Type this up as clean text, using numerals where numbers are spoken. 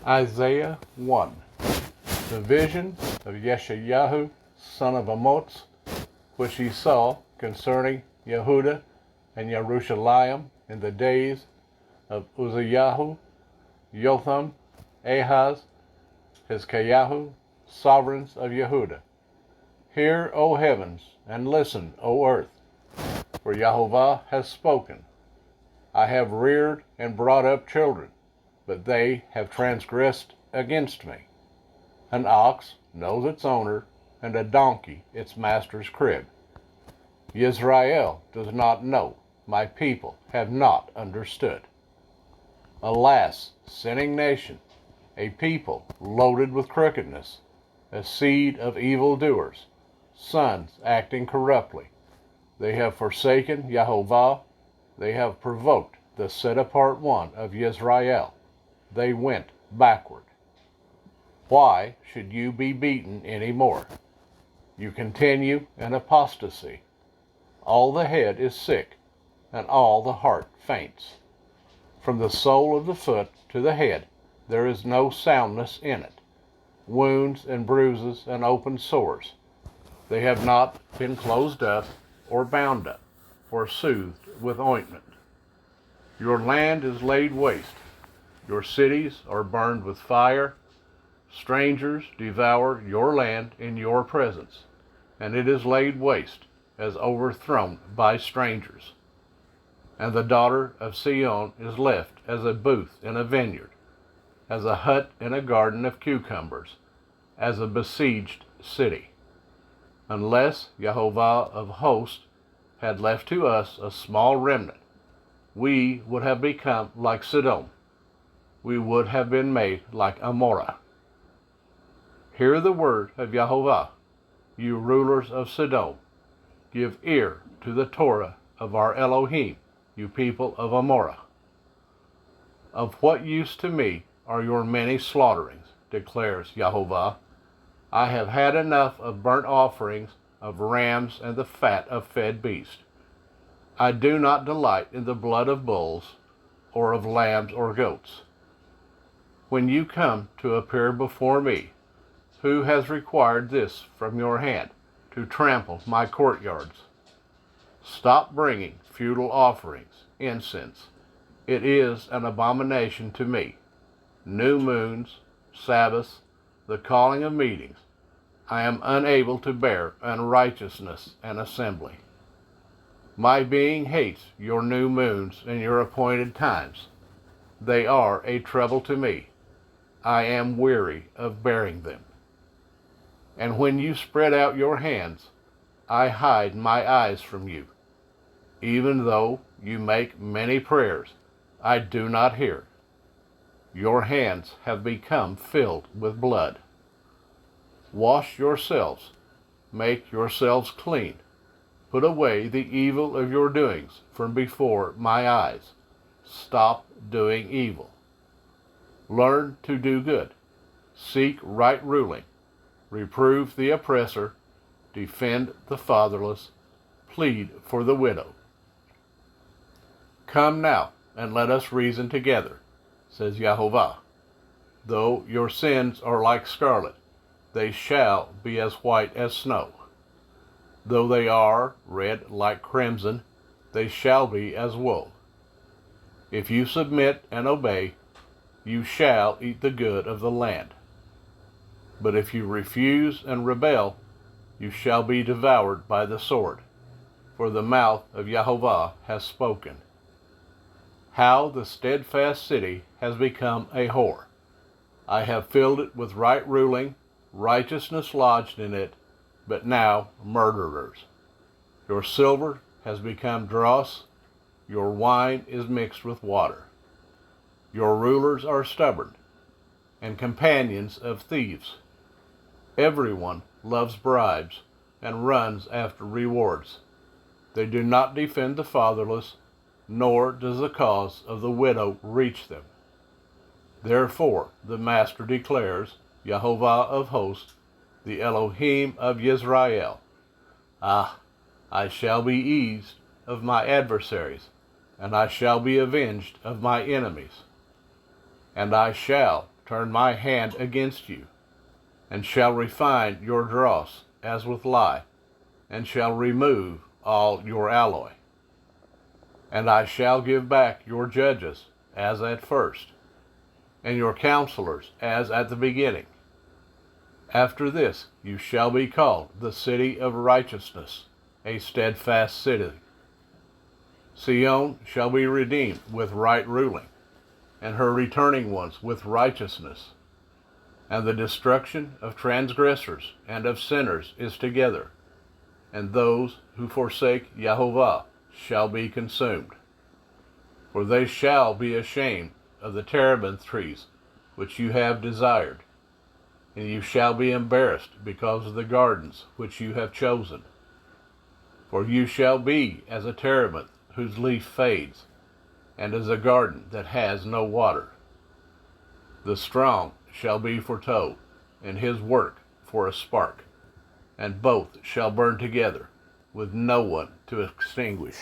Isaiah 1. The vision of Yeshayahu, son of Amoz, which he saw concerning Yehudah and Jerusalem in the days of Uzziyahu, Jotham, Ahaz, Hezekiah, sovereigns of Yehudah. Hear, O heavens, and listen, O earth, for Jehovah has spoken. I have reared and brought up children, but they have transgressed against me. An ox knows its owner, and a donkey its master's crib. Israel does not know, my people have not understood. Alas, sinning nation, a people loaded with crookedness, a seed of evildoers, sons acting corruptly. They have forsaken Jehovah, they have provoked the set-apart one of Israel. They went backward. Why should you be beaten any more? You continue in apostasy. All the head is sick, and all the heart faints. From the sole of the foot to the head, there is no soundness in it. Wounds and bruises and open sores. They have not been closed up or bound up or soothed with ointment. Your land is laid waste. Your cities are burned with fire. Strangers devour your land in your presence, and it is laid waste as overthrown by strangers. And the daughter of Sion is left as a booth in a vineyard, as a hut in a garden of cucumbers, as a besieged city. Unless Jehovah of hosts had left to us a small remnant, we would have become like Sodom. We would have been made like Amorah. Hear the word of Jehovah, you rulers of Sodom. Give ear to the Torah of our Elohim, you people of Amorah. Of what use to me are your many slaughterings, declares Jehovah. I have had enough of burnt offerings, of rams, and the fat of fed beasts. I do not delight in the blood of bulls, or of lambs or goats. When you come to appear before me, who has required this from your hand, to trample my courtyards? Stop bringing futile offerings, incense. It is an abomination to me. New moons, Sabbaths, the calling of meetings. I am unable to bear unrighteousness and assembly. My being hates your new moons and your appointed times. They are a trouble to me. I am weary of bearing them. And when you spread out your hands, I hide my eyes from you. Even though you make many prayers, I do not hear. Your hands have become filled with blood. Wash yourselves, make yourselves clean. Put away the evil of your doings from before my eyes. Stop doing evil. Learn to do good. Seek right ruling. Reprove the oppressor. Defend the fatherless. Plead for the widow. Come now, and let us reason together, says Jehovah. Though your sins are like scarlet, they shall be as white as snow. Though they are red like crimson, they shall be as wool. If you submit and obey, you shall eat the good of the land. But if you refuse and rebel, you shall be devoured by the sword, for the mouth of Jehovah has spoken. How the steadfast city has become a whore. I have filled it with right ruling, righteousness lodged in it, but now murderers. Your silver has become dross, your wine is mixed with water. Your rulers are stubborn, and companions of thieves. Everyone loves bribes and runs after rewards. They do not defend the fatherless, nor does the cause of the widow reach them. Therefore the Master declares, Jehovah of hosts, the Elohim of Israel. Ah, I shall be eased of my adversaries, and I shall be avenged of my enemies. And I shall turn my hand against you, and shall refine your dross as with lye, and shall remove all your alloy. And I shall give back your judges as at first, and your counselors as at the beginning. After this you shall be called the city of righteousness, a steadfast city. Sion shall be redeemed with right ruling, and her returning ones with righteousness. And the destruction of transgressors and of sinners is together, and those who forsake Jehovah shall be consumed. For they shall be ashamed of the terebinth trees which you have desired, and you shall be embarrassed because of the gardens which you have chosen. For you shall be as a terebinth whose leaf fades, and as a garden that has no water. The strong shall be for tow, and his work for a spark, and both shall burn together, with no one to extinguish.